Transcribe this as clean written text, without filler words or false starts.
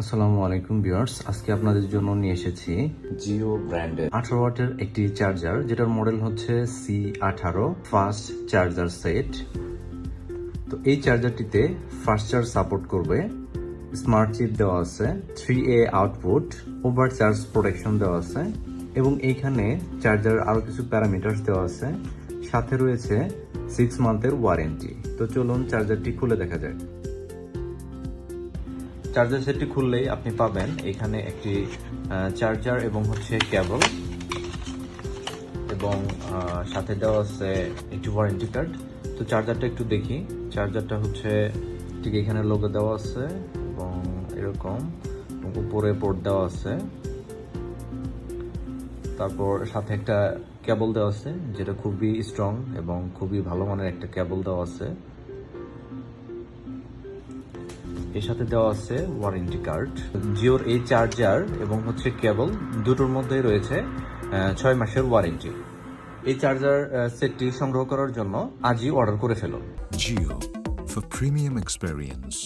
আসসালামু আলাইকুম ভিউয়ার্স, আজকে আপনাদের জন্য নিয়ে এসেছি জিও ব্র্যান্ডের 18 ওয়াটের একটি চার্জার, যেটার মডেল হচ্ছে C18 ফাস্ট চার্জার সেট। তো এই চার্জারটিতে ফাস্ট চার্জ সাপোর্ট করবে, স্মার্ট চিপ দেওয়া আছে, 3A output, over charge protection দেওয়া আছে এবং এইখানে চার্জার আরো কিছু প্যারামিটারস দেওয়া আছে। সাথে রয়েছে 6 মান্থের ওয়ারেন্টি। তো চলুন চার্জারটি খুলে দেখা যায়। চার্জার সেটটি খুললেই আপনি পাবেন এখানে একটি চার্জার এবং হচ্ছে কেবল, এবং সাথে দেওয়া আছে একটি ওয়ারেন্টি কার্ড। তো চার্জারটা একটু দেখি। চার্জারটা হচ্ছে ঠিক এখানে লোগো দেওয়া আছে এবং এরকম উপরে পোর্ট দেওয়া আছে। তারপর সাথে একটা কেবল দেওয়া আছে, যেটা খুবই স্ট্রং এবং খুবই ভালো মানের একটা কেবল দেওয়া আছে। এর সাথে দেওয়া আছে ওয়ারেন্টি কার্ড। জিওর এই চার্জার এবং হচ্ছে কেবল দুটোর মধ্যে রয়েছে 6 মাসের ওয়ারেন্টি। এই চার্জার সেটটি সংগ্রহ করার জন্য আজই অর্ডার করে ফেলুন। Geo for premium experience.